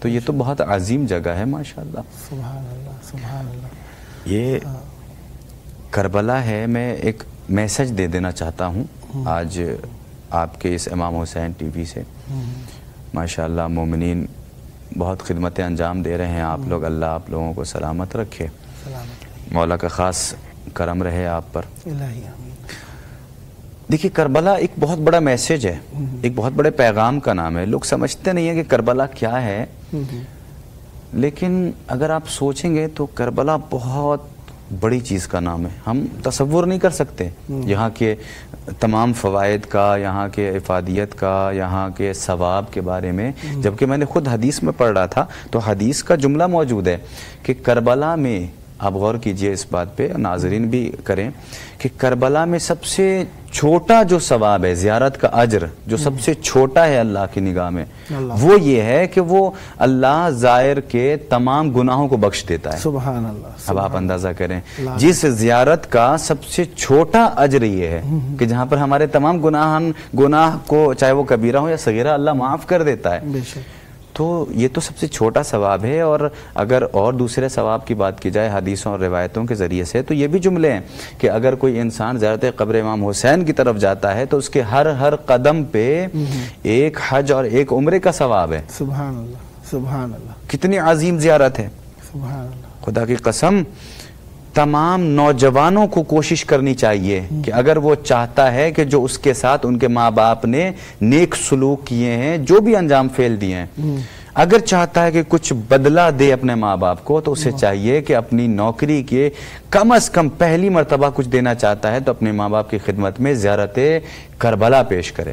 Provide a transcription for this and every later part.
تو یہ تو بہت عظیم جگہ ہے ماشاءاللہ. سبحان اللہ سبحان اللہ. یہ کربلا ہے. میں ایک میسج دے دینا چاہتا ہوں آج آپ کے اس امام حسین ٹی وی سے. ماشاءاللہ مومنین بہت خدمتیں انجام دے رہے ہیں آپ لوگ. اللہ آپ لوگوں کو سلامت رکھے. مولا کا خاص کرم رہے آپ پر. دیکھیے کربلا ایک بہت بڑا میسج ہے, ایک بہت بڑے پیغام کا نام ہے. لوگ سمجھتے نہیں ہیں کہ کربلا کیا ہے, لیکن اگر آپ سوچیں گے تو کربلا بہت بڑی چیز کا نام ہے. ہم تصور نہیں کر سکتے یہاں کے تمام فوائد کا, یہاں کے افادیت کا, یہاں کے ثواب کے بارے میں. جبکہ میں نے خود حدیث میں پڑھ رہا تھا تو حدیث کا جملہ موجود ہے کہ کربلا میں, آپ غور کیجئے اس بات پہ, ناظرین بھی کریں, کہ کربلا میں سب سے چھوٹا جو ثواب ہے, زیارت کا اجر جو سب سے چھوٹا ہے اللہ کی نگاہ میں, وہ یہ ہے کہ وہ اللہ زائر کے تمام گناہوں کو بخش دیتا ہے. سبحان اللہ. اب آپ اندازہ کریں جس زیارت کا سب سے چھوٹا اجر یہ ہے کہ جہاں پر ہمارے تمام گناہ کو, چاہے وہ کبیرہ ہو یا صغیرہ, اللہ معاف کر دیتا ہے. تو یہ تو سب سے چھوٹا ثواب ہے. اور اگر اور دوسرے ثواب کی بات کی جائے حدیثوں اور روایتوں کے ذریعے سے, تو یہ بھی جملے ہیں کہ اگر کوئی انسان زیارت قبر امام حسین کی طرف جاتا ہے تو اس کے ہر قدم پہ ایک حج اور ایک عمرے کا ثواب ہے. سبحان اللہ سبحان اللہ. کتنی عظیم زیارت ہے. سبحان اللہ. خدا کی قسم تمام نوجوانوں کو کوشش کرنی چاہیے کہ اگر وہ چاہتا ہے کہ جو اس کے ساتھ ان کے ماں باپ نے نیک سلوک کیے ہیں, جو بھی انجام فعل دیے ہیں, اگر چاہتا ہے کہ کچھ بدلہ دے اپنے ماں باپ کو, تو اسے چاہیے کہ اپنی نوکری کے کم از کم پہلی مرتبہ کچھ دینا چاہتا ہے تو اپنے ماں باپ کی خدمت میں زیارت کربلا پیش کرے.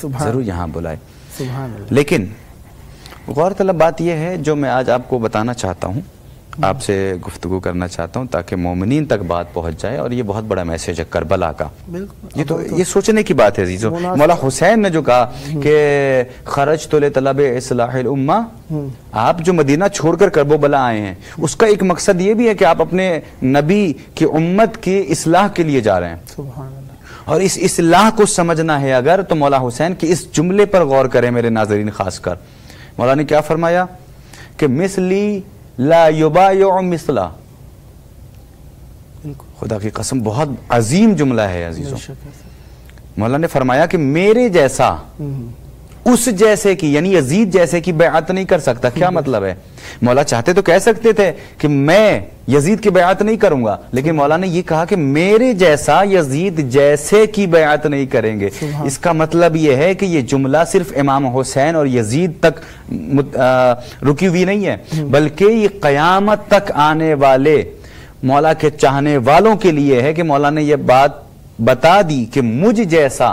ضرور یہاں بلائے. لیکن غور طلب بات یہ ہے جو میں آج آپ کو بتانا چاہتا ہوں, آپ سے گفتگو کرنا چاہتا ہوں تاکہ مومنین تک بات پہنچ جائے, اور یہ بہت بڑا میسج ہے کربلا کا. یہ سوچنے کی بات ہے عزیزو. مولا حسین نے جو کہا کہ خرجت لطلب اصلاح الامہ, آپ جو مدینہ چھوڑ کر کربلا آئے ہیں, اس کا ایک مقصد یہ بھی ہے کہ آپ اپنے نبی کی امت کی اصلاح کے لیے جا رہے ہیں. سبحان اللہ. اور اس اصلاح کو سمجھنا ہے اگر, تو مولا حسین کی اس جملے پر غور کریں میرے ناظرین. خاص کر مولا نے کیا فرمایا کہ مثلی لا یبایع مثلا. خدا کی قسم بہت عظیم جملہ ہے عزیزوں. مولا نے فرمایا کہ میرے جیسا اس جیسے کی, یعنی یزید جیسے کی بیعت نہیں کر سکتا. کیا مطلب ہے؟ مولا چاہتے تو کہہ سکتے تھے کہ میں یزید کی بیعت نہیں کروں گا, لیکن مولا نے یہ کہا کہ میرے جیسا یزید جیسے کی بیعت نہیں کریں گے. اس کا مطلب یہ ہے کہ یہ جملہ صرف امام حسین اور یزید تک رکی ہوئی نہیں ہے, بلکہ یہ قیامت تک آنے والے مولا کے چاہنے والوں کے لیے ہے کہ مولا نے یہ بات بتا دی کہ مجھ جیسا.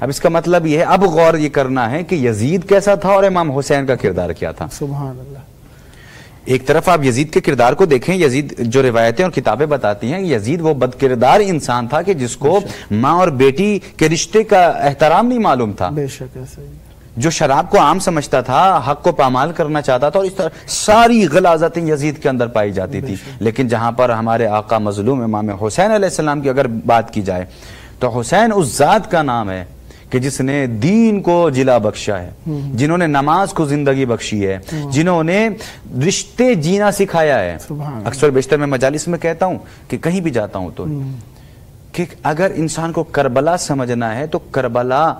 اب اس کا مطلب یہ ہے, اب غور یہ کرنا ہے کہ یزید کیسا تھا اور امام حسین کا کردار کیا تھا. سبحان اللہ. ایک طرف آپ یزید کے کردار کو دیکھیں, یزید جو روایتیں اور کتابیں بتاتی ہیں, یزید وہ بد کردار انسان تھا کہ جس کو ماں اور بیٹی کے رشتے کا احترام نہیں معلوم تھا, بے شک ایسا ہی, جو شراب کو عام سمجھتا تھا, حق کو پامال کرنا چاہتا تھا, اور اس طرح ساری غلاظتیں یزید کے اندر پائی جاتی تھی. لیکن جہاں پر ہمارے آقا مظلوم امام حسین علیہ السلام کی اگر بات کی جائے تو حسین اس ذات کا نام ہے کہ جس نے دین کو جلا بخشا ہے, جنہوں نے نماز کو زندگی بخشی ہے, جنہوں نے رشتے جینا سکھایا ہے. اکثر بیشتر میں مجالس میں کہتا ہوں کہ کہیں بھی جاتا ہوں تو کہ اگر انسان کو کربلا سمجھنا ہے تو کربلا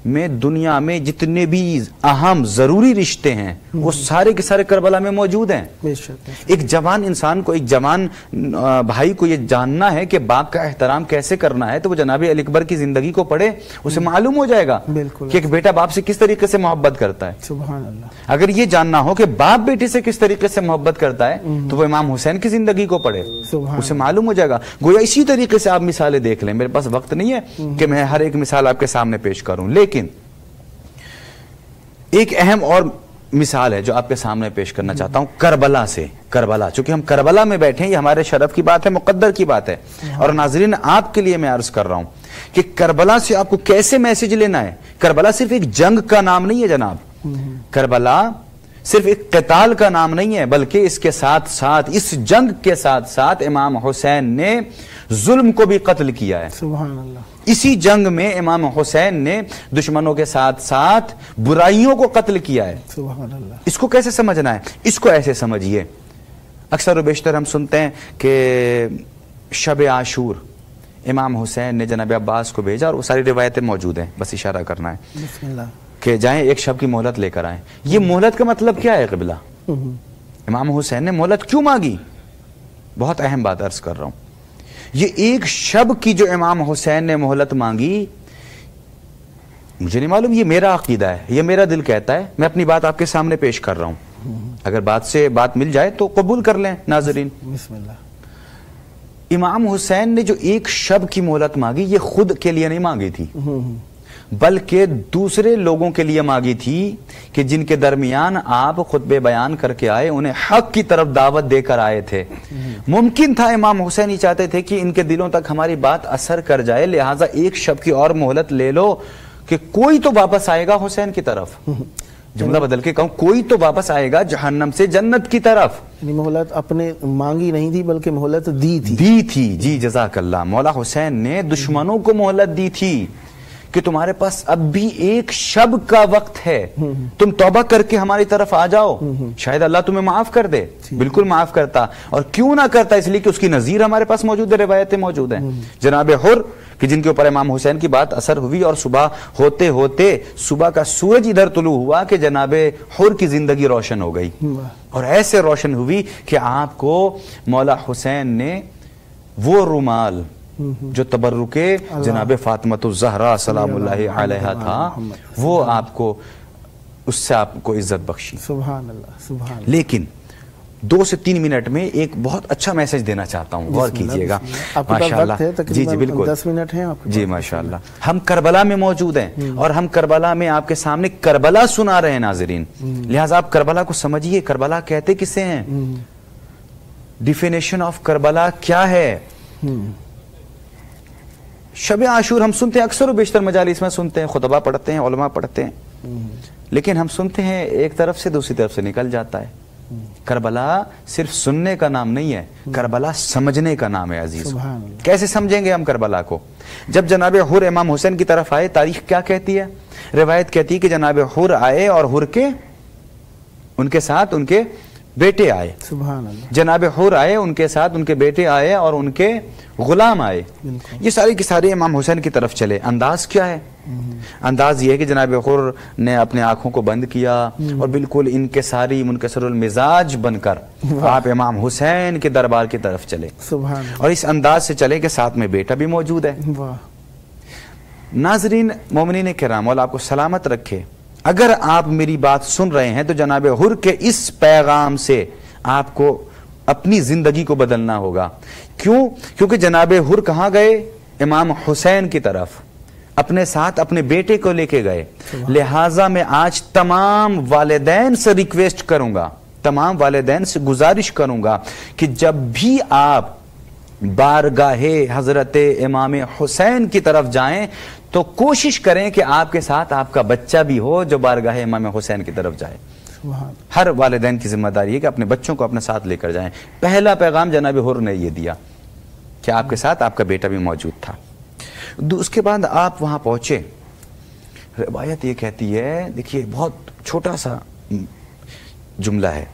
میں دنیا میں جتنے بھی اہم ضروری رشتے ہیں وہ سارے کے سارے کربلا میں موجود ہیں. ایک جوان انسان کو, ایک جوان بھائی کو یہ جاننا ہے کہ باپ کا احترام کیسے کرنا ہے, تو وہ جناب علی اکبر کی زندگی کو پڑھے, اسے معلوم ہو جائے گا کہ ایک بیٹا باپ سے کس طریقے سے محبت کرتا ہے. سبحان اللہ. اگر یہ جاننا ہو کہ باپ بیٹے سے کس طریقے سے محبت کرتا ہے تو وہ امام حسین کی زندگی کو پڑھے, اسے معلوم ہو جائے گا. گویا اسی طریقے سے آپ مثالیں دیکھ لیں. میرے پاس وقت نہیں ہے کہ میں ہر ایک مثال آپ کے سامنے پیش کروں, لیکن ایک اہم اور مثال ہے جو آپ کے سامنے پیش کرنا چاہتا ہوں کربلا سے. کربلا, چونکہ ہم کربلا میں بیٹھے ہیں, یہ ہمارے شرف کی بات ہے, مقدر کی بات ہے. اور ناظرین آپ کے لیے میں عرض کر رہا ہوں کہ کربلا سے آپ کو کیسے میسج لینا ہے. کربلا صرف ایک جنگ کا نام نہیں ہے جناب, کربلا صرف ایک قتال کا نام نہیں ہے, بلکہ اس کے ساتھ ساتھ, اس جنگ کے ساتھ ساتھ امام حسین نے ظلم کو بھی قتل کیا ہے. سبحان اللہ. اسی جنگ میں امام حسین نے دشمنوں کے ساتھ ساتھ برائیوں کو قتل کیا ہے. سبحان اللہ. اس کو کیسے سمجھنا ہے؟ اس کو ایسے سمجھیے، اکثر و بیشتر ہم سنتے ہیں کہ شب عاشور امام حسین نے جناب عباس کو بھیجا، اور وہ ساری روایتیں موجود ہیں، بس اشارہ کرنا ہے بسم اللہ کہ جائیں ایک شب کی مہلت لے کر آئیں. یہ مہلت کا مطلب کیا ہے قبلہ؟ امام حسین نے مہلت کیوں مانگی؟ بہت اہم بات عرض کر رہا ہوں. یہ ایک شب کی جو امام حسین نے مہلت مانگی، مجھے نہیں معلوم، یہ میرا عقیدہ ہے، یہ میرا دل کہتا ہے، میں اپنی بات آپ کے سامنے پیش کر رہا ہوں. اگر بات سے بات مل جائے تو قبول کر لیں ناظرین. بسم اللہ. امام حسین نے جو ایک شب کی مہلت مانگی، یہ خود کے لیے نہیں مانگی تھی، بلکہ دوسرے لوگوں کے لیے مانگی تھی کہ جن کے درمیان آپ خطبے بیان کر کے آئے، انہیں حق کی طرف دعوت دے کر آئے تھے. ممکن تھا امام حسین ہی چاہتے تھے کہ ان کے دلوں تک ہماری بات اثر کر جائے، لہٰذا ایک شب کی اور مہلت لے لو کہ کوئی تو واپس آئے گا حسین کی طرف. جملہ بدل کے کہوں، کوئی تو واپس آئے گا جہنم سے جنت کی طرف. یعنی مہلت اپنے مانگی نہیں تھی بلکہ مہلت دی تھی. جی جزاک اللہ. مولا حسین نے دشمنوں کو مہلت دی تھی کہ تمہارے پاس اب بھی ایک شب کا وقت ہے، تم توبہ کر کے ہماری طرف آ جاؤ، شاید اللہ تمہیں معاف کر دے. بالکل معاف کرتا، اور کیوں نہ کرتا، اس لیے کہ اس کی نظیر ہمارے پاس موجود ہے، روایتیں موجود ہیں. جناب حر کہ جن کے اوپر امام حسین کی بات اثر ہوئی، اور صبح ہوتے ہوتے صبح کا سورج ادھر طلوع ہوا کہ جناب حر کی زندگی روشن ہو گئی، اور ایسے روشن ہوئی کہ آپ کو مولا حسین نے وہ رومال جو تبرک جناب فاطمۃ الزہرا سلام اللہ علیہا تھا، وہ آپ کو، اس سے آپ کو عزت بخشی. سبحان اللہ. سبحان اللہ. لیکن 2 سے 3 منٹ میں ایک بہت اچھا میسج دینا چاہتا ہوں، غور کیجئے گا. ماشاءاللہ. جی جی بالکل 10 منٹ ہیں آپ. جی ماشاءاللہ. ہم کربلا میں موجود ہیں، اور ہم کربلا میں آپ کے سامنے کربلا سنا رہے ہیں ناظرین، لہٰذا آپ کربلا کو سمجھیے. کربلا کہتے کسے ہیں؟ ڈیفینیشن آف کربلا کیا ہے؟ شب عاشور ہم سنتے ہیں، اکثر و بیشتر مجالس میں سنتے ہیں، خطبہ پڑھتے ہیں، علماء پڑھتے ہیں، لیکن ہم سنتے ہیں ایک طرف سے دوسری طرف سے نکل جاتا ہے. کربلا صرف سننے کا نام نہیں ہے، کربلا سمجھنے کا نام ہے عزیز. کیسے سمجھیں گے ہم کربلا کو؟ جب جناب حر امام حسین کی طرف آئے، تاریخ کیا کہتی ہے؟ روایت کہتی ہے کہ جناب حر آئے اور حر کے ان کے ساتھ ان کے بیٹے آئے. سبحان اللہ. جناب حر آئے، ان کے ساتھ ان کے بیٹے آئے، اور ان کے غلام آئے. یہ ساری کی ساری امام حسین کی طرف چلے. انداز کیا ہے؟ انداز یہ ہے کہ جناب حر نے اپنے آنکھوں کو بند کیا، اور بالکل ان کے ساری منکسر المزاج بن کر آپ امام حسین کے دربار کی طرف چلے. سبحان اللہ. اور اس انداز سے چلے کہ ساتھ میں بیٹا بھی موجود ہے. ناظرین مومنین کرام، مولا آپ کو سلامت رکھے، اگر آپ میری بات سن رہے ہیں تو جناب حر کے اس پیغام سے آپ کو اپنی زندگی کو بدلنا ہوگا. کیوں؟ کیونکہ جناب حر کہاں گئے؟ امام حسین کی طرف، اپنے ساتھ اپنے بیٹے کو لے کے گئے. لہٰذا میں آج تمام والدین سے ریکویسٹ کروں گا، تمام والدین سے گزارش کروں گا کہ جب بھی آپ بارگاہ حضرت امام حسین کی طرف جائیں تو کوشش کریں کہ آپ کے ساتھ آپ کا بچہ بھی ہو جو بارگاہ امام حسین کی طرف جائے. ہر والدین کی ذمہ داری ہے کہ اپنے بچوں کو اپنے ساتھ لے کر جائیں. پہلا پیغام جناب حر نے یہ دیا کہ آپ کے ساتھ آپ کا بیٹا بھی موجود تھا. اس کے بعد آپ وہاں پہنچے. روایت یہ کہتی ہے، دیکھیے بہت چھوٹا سا جملہ ہے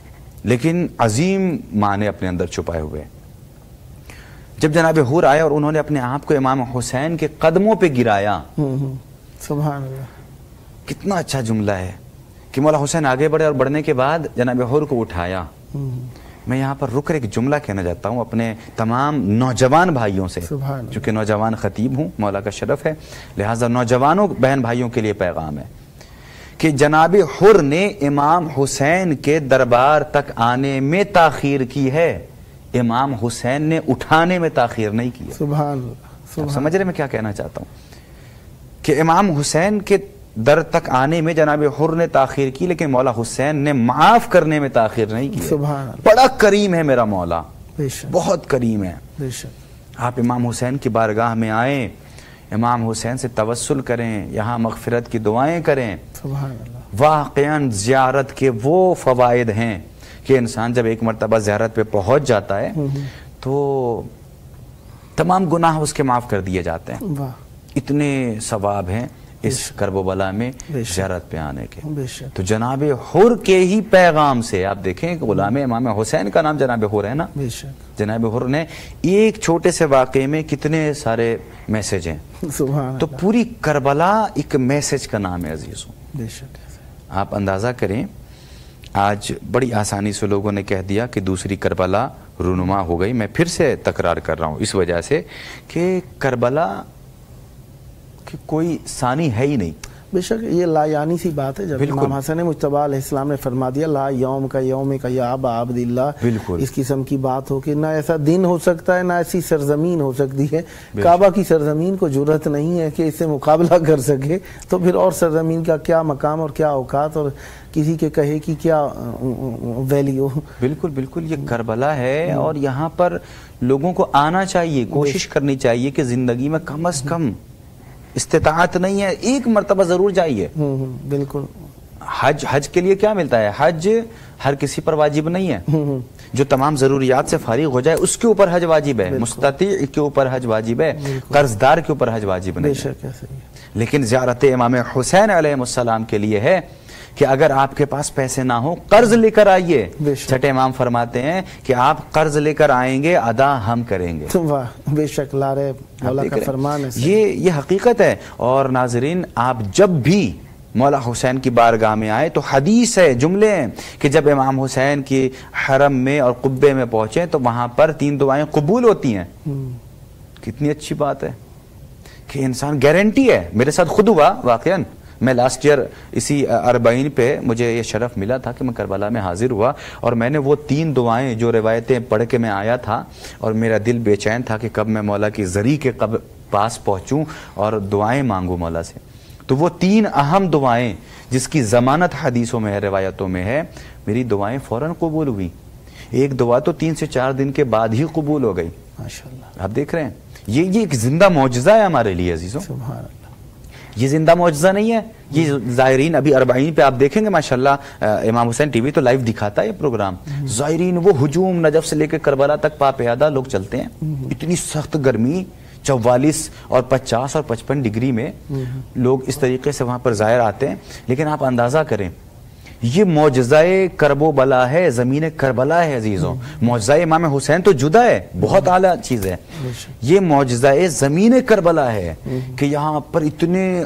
لیکن عظیم معنی اپنے اندر چھپائے ہوئے. جب جناب حر آئے اور انہوں نے اپنے آپ کو امام حسین کے قدموں پہ گرایا، سبحان اللہ، کتنا اچھا جملہ ہے کہ مولا حسین آگے بڑھے اور بڑھنے کے بعد جناب حر کو اٹھایا. میں یہاں پر رک کر ایک جملہ کہنا چاہتا ہوں اپنے تمام نوجوان بھائیوں سے، چونکہ نوجوان خطیب ہوں، مولا کا شرف ہے، لہٰذا نوجوانوں بہن بھائیوں کے لیے پیغام ہے کہ جناب حر نے امام حسین کے دربار تک آنے میں تاخیر کی ہے، امام حسین نے اٹھانے میں تاخیر نہیں کی ہے. سبحان اللہ. آپ سمجھ رہے میں کیا کہنا چاہتا ہوں؟ کہ امام حسین کے در تک آنے میں جناب حر نے تاخیر کی، لیکن مولا حسین نے معاف کرنے میں تاخیر نہیں کی. سبحان اللہ. بڑا کریم ہے میرا مولا، بہت کریم ہے. آپ امام حسین کی بارگاہ میں آئیں، امام حسین سے توسل کریں، یہاں مغفرت کی دعائیں کریں. سبحان اللہ. واقعاً زیارت کے وہ فوائد ہیں کہ انسان جب ایک مرتبہ زیارت پہ پہنچ جاتا ہے تو تمام گناہ اس کے معاف کر دیے جاتے ہیں. اتنے ثواب ہیں اس کرب و بلا میں زیارت پہ آنے کے. تو جناب حر کے ہی پیغام سے آپ دیکھیں کہ غلام امام حسین کا نام جناب حر ہے نا, جناب حر نے ایک چھوٹے سے واقعے میں کتنے سارے میسج ہیں. تو پوری کربلا ایک میسج کا نام ہے عزیزوں. آپ اندازہ کریں آج بڑی آسانی سے لوگوں نے کہہ دیا کہ دوسری کربلا رونما ہو گئی. میں پھر سے تکرار کر رہا ہوں اس وجہ سے کہ کربلا کہ کوئی ثانی ہے ہی نہیں. بے شک یہ لا یعنی سی بات ہے. جب امام حسن مجتبی علیہ السلام نے فرما دیا لا یوم کا یوم کا یا ابا عبد اللہ, اس قسم کی بات ہو کہ نہ ایسا دن ہو سکتا ہے نہ ایسی سرزمین ہو سکتی ہے. کعبہ کی سرزمین کو جرأت نہیں ہے کہ اس سے مقابلہ کر سکے, تو پھر اور سرزمین کا کیا مقام اور کیا اوقات اور کسی کے کہے کی کیا ویلیو. بالکل بالکل یہ کربلا ہے اور یہاں پر لوگوں کو آنا چاہیے, کوشش کرنی چاہیے کہ زندگی میں کم از کم استطاعت نہیں ہے ایک مرتبہ ضرور جائیے. بالکل. حج کے لیے کیا ملتا ہے؟ حج ہر کسی پر واجب نہیں ہے. جو تمام ضروریات سے فارغ ہو جائے اس کے اوپر حج واجب ہے, مستطیع کے اوپر حج واجب ہے, قرض دار کے اوپر حج واجب نہیں ہے. لیکن زیارت امام حسین علیہ السلام کے لیے ہے کہ اگر آپ کے پاس پیسے نہ ہو قرض لے کر آئیے. چھٹے امام فرماتے ہیں کہ آپ قرض لے کر آئیں گے ادا ہم کریں گے. بے شک لارے مولا کا فرمان ہے. یہ حقیقت ہے. اور ناظرین آپ جب بھی مولا حسین کی بارگاہ میں آئے تو حدیث ہے, جملے ہیں کہ جب امام حسین کی حرم میں اور قبے میں پہنچے تو وہاں پر 3 دعائیں قبول ہوتی ہیں. کتنی اچھی بات ہے کہ انسان گارنٹی ہے. میرے ساتھ خود ہوا واقعاً. میں لاسٹ ایئر اسی 40 پہ مجھے یہ شرف ملا تھا کہ میں کربلا میں حاضر ہوا اور میں نے وہ 3 دعائیں جو روایتیں پڑھ کے میں آیا تھا اور میرا دل بے چین تھا کہ کب میں مولا کی زری کے پاس پہنچوں اور دعائیں مانگوں مولا سے. تو وہ 3 اہم دعائیں جس کی ضمانت حدیثوں میں ہے, روایتوں میں ہے, میری دعائیں فوراً قبول ہوئی. ایک دعا تو 3 سے 4 دن کے بعد ہی قبول ہو گئی. ماشاءاللہ. آپ دیکھ رہے ہیں یہ ایک زندہ معجزہ ہے ہمارے لیے عزیزوں. سبحان اللہ. یہ زندہ معجزہ نہیں ہے. یہ زائرین ابھی 40 پہ آپ دیکھیں گے ماشاءاللہ امام حسین ٹی وی تو لائیو دکھاتا ہے یہ پروگرام. زائرین وہ ہجوم نجف سے لے کے کربلا تک پا پیادہ لوگ چلتے ہیں. اتنی سخت گرمی 44 اور 50 اور 55 ڈگری میں لوگ اس طریقے سے وہاں پر زائر آتے ہیں. لیکن آپ اندازہ کریں یہ معجزہ کرب و بلا ہے, زمین کربلا ہے عزیزوں. معجزہ امام حسین تو جدا ہے, بہت اعلیٰ چیز ہے. یہ معجزہ زمین کربلا ہے کہ یہاں پر اتنے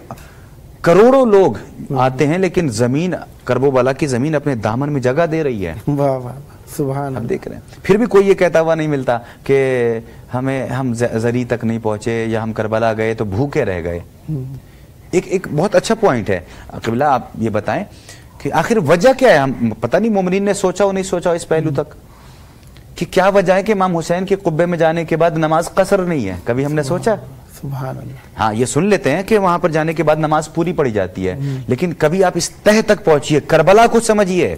کروڑوں لوگ آتے ہیں لیکن زمین کرب و بلا کی زمین اپنے دامن میں جگہ دے رہی ہے. واہ واہ سبحان اللہ. دیکھ رہے ہیں پھر بھی کوئی یہ کہتا ہوا نہیں ملتا کہ ہم زری تک نہیں پہنچے یا ہم کربلا گئے تو بھوکے رہ گئے. ایک بہت اچھا پوائنٹ ہے قبلہ, آپ یہ بتائیں کہ آخر وجہ کیا ہے؟ ہم پتہ نہیں مومنین نے سوچا ہو نہیں سوچا ہو اس پہلو تک کہ کیا وجہ ہے کہ امام حسین کے قبے میں جانے کے بعد نماز قصر نہیں ہے. کبھی ہم نے سوچا؟ سبحان اللہ. ہاں یہ سن لیتے ہیں کہ وہاں پر جانے کے بعد نماز پوری پڑھی جاتی ہے, لیکن کبھی آپ اس تہ تک پہنچیے, کربلا کو سمجھیے,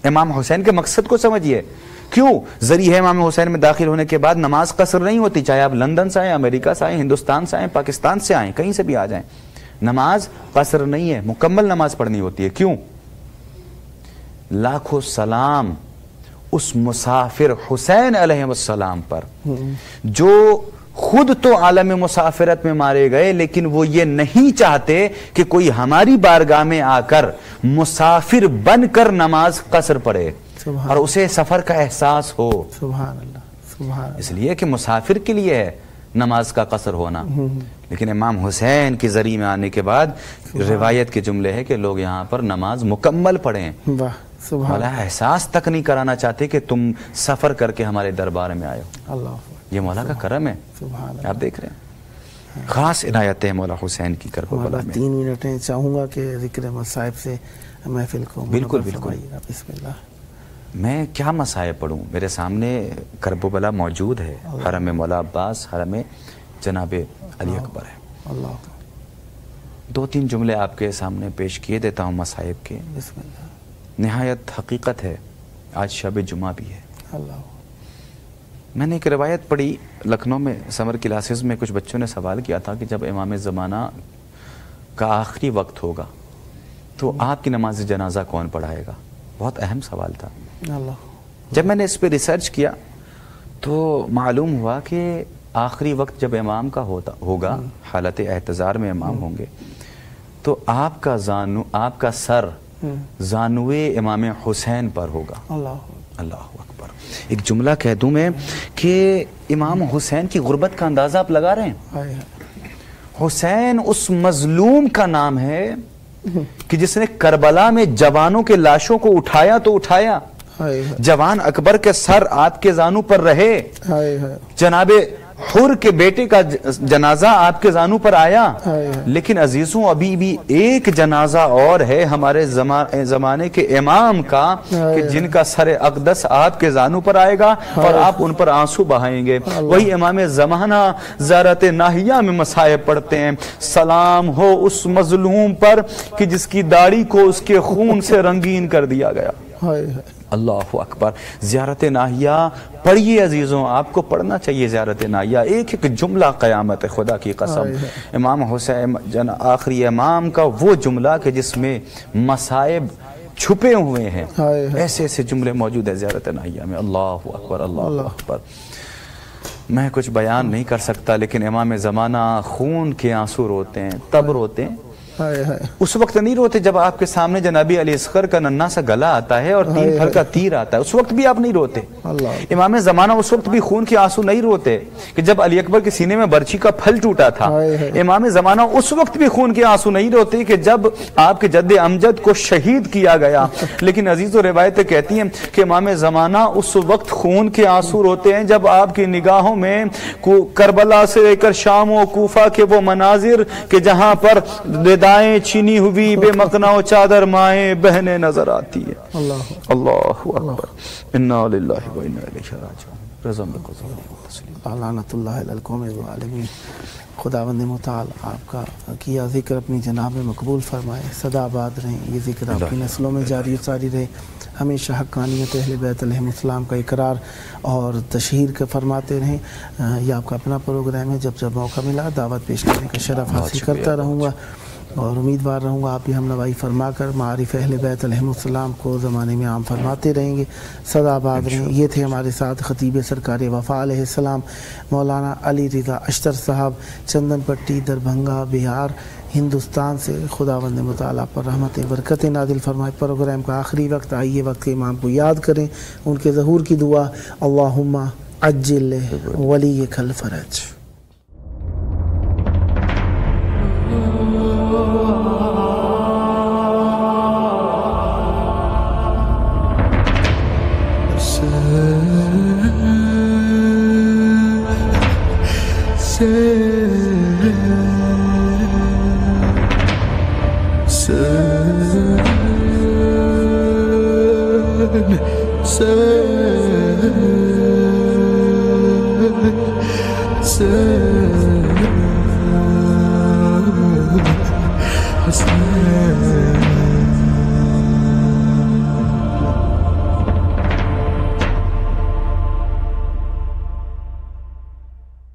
امام حسین کے مقصد کو سمجھیے. کیوں ذریعہ ہے امام حسین میں داخل ہونے کے بعد نماز قصر نہیں ہوتی, چاہے آپ لندن سے آئیں, امریکہ سے آئیں, ہندوستان سے آئیں, پاکستان سے آئیں, کہیں سے بھی آ جائیں, نماز قصر نہیں ہے, مکمل نماز پڑھنی ہوتی ہے. کیوں؟ لاکھوں سلام اس مسافر حسین علیہ السلام پر جو خود تو عالم مسافرت میں مارے گئے, لیکن وہ یہ نہیں چاہتے کہ کوئی ہماری بارگاہ میں آ کر مسافر بن کر نماز قصر پڑھے اور اسے سفر کا احساس ہو. سبحان اللہ. سبحان اللہ. اس لیے کہ مسافر کے لیے ہے نماز کا قصر ہونا, لیکن امام حسین کے ذریعے میں آنے کے بعد روایت کے جملے ہے کہ لوگ یہاں پر نماز مکمل پڑھیں. مولا احساس تک نہیں کرانا چاہتے کہ تم سفر کر کے ہمارے دربار میں آئے ہو. اللہ, یہ مولا کا کرم ہے. آپ دیکھ رہے ہیں خاص عنایت ہے مولا حسین کی کرب و بلا میں. 3 منٹ چاہوں گا کہ ذکر مصائب سے محفل کو. بالکل بالکل. بسم اللہ. میں کیا مصائب پڑھوں؟ میرے سامنے کرب و بلا موجود ہے. حرم مولا عباس, حرم جناب علی اکبر ہے. اللہ. 2-3 جملے آپ کے سامنے پیش کیے دیتا ہوں مصائب کے. بسم اللہ. نہایت حقیقت ہے, آج شب جمعہ بھی ہے. اللہ. میں نے ایک روایت پڑھی لکھنؤ میں سمر کلاسز میں, کچھ بچوں نے سوال کیا تھا کہ جب امام زمانہ کا آخری وقت ہوگا تو آپ کی نماز جنازہ کون پڑھائے گا؟ بہت اہم سوال تھا. اللہ. جب میں نے اس پہ ریسرچ کیا تو معلوم ہوا کہ آخری وقت جب امام کا ہوگا حالت احتضار میں امام ہوں گے تو آپ کا سر زانوے امام حسین پر ہوگا. اللہ اکبر. ایک جملہ کہہ دوں میں کہ امام حسین کی غربت کا اندازہ آپ لگا رہے ہیں. حسین اس مظلوم کا نام ہے کہ جس نے کربلا میں جوانوں کے لاشوں کو اٹھایا تو اٹھایا. جوان اکبر کے سر آپ کے زانو پر رہے. جناب حر کے بیٹے کا جنازہ آپ کے زانو پر آیا. لیکن عزیزوں ابھی بھی ایک جنازہ اور ہے ہمارے زمانے کے امام کا کہ جن کا سر اقدس آپ کے زانو پر آئے گا اور آپ ان پر آنسو بہائیں گے. وہی امام زمانہ زیارت ناہیہ میں مصائب پڑھتے ہیں. سلام ہو اس مظلوم پر کہ جس کی داڑھی کو اس کے خون سے رنگین کر دیا گیا. اللہ اکبر. زیارت ناہیہ پڑھیے عزیزوں, آپ کو پڑھنا چاہیے زیارت ناہیہ. ایک ایک جملہ قیامت خدا کی قسم. امام حسین آخری امام کا وہ جملہ کہ جس میں مصائب چھپے ہوئے ہیں, ایسے ایسے جملے موجود ہیں زیارت ناہیہ میں. اللہ اکبر اللہ اکبر. میں کچھ بیان نہیں کر سکتا لیکن امام زمانہ خون کے آنسو روتے ہیں. تب روتے ہیں, اس وقت نہیں روتے جب آپ کے سامنے جناب علی اصغر کا ننھا سا گلا آتا ہے اور 3 پھل کا تیر آتا ہے, اس وقت بھی آپ نہیں روتے. امام زمانہ اس وقت بھی خون کے آنسو نہیں روتے کہ جب علی اکبر کے سینے میں برچھی کا پھل ٹوٹا تھا. امام زمانہ اس وقت بھی خون کے آنسو نہیں روتے کہ جب آپ کے جد امجد کو شہید کیا گیا. لیکن عزیز و روایتیں کہتی ہیں کہ امام زمانہ اس وقت خون کے آنسو روتے ہیں جب آپ کی نگاہوں میں کربلا سے لے کر شام و کوفہ کے وہ مناظر کہ جہاں پر دائیں چینی ہوئی بے مقنا و چادر مائیں بہنیں نظر آتی ہے. اللہ اکبر. انا للہ و انا الیہ راجعون. رضا بقضاء لعنت اللہ علی القوم الظالمین. خداوند متعال آپ کا کیا ذکر اپنی جناب میں مقبول فرمائے. سدا آباد رہیں, یہ ذکر آپ کی نسلوں میں جاری و ساری رہے. ہمیشہ حقانیت اہل بیت علیہم السلام کا اقرار اور تشہیر کے فرماتے رہیں. یہ آپ کا اپنا پروگرام ہے, جب جب موقع ملا دعوت پیش کرنے کا شرف حاصل کرتا رہوں گا اور امیدوار رہوں گا آپ بھی ہم نوائی فرما کر معارف اہل بیت علیہم السلام کو زمانے میں عام فرماتے رہیں گے. سدا آباد رہیں. یہ تھے ہمارے ساتھ خطیب سرکار وفا علیہ السلام مولانا علی رضا اشتر صاحب, چندن پٹی, دربھنگا, بہار, ہندوستان سے. خداوند متعالی پر رحمت برکت نازل فرمائے. پروگرام کا آخری وقت, آئیے وقت کے امام کو یاد کریں, ان کے ظہور کی دعا. اللہم عجل ولیک الفرج. Say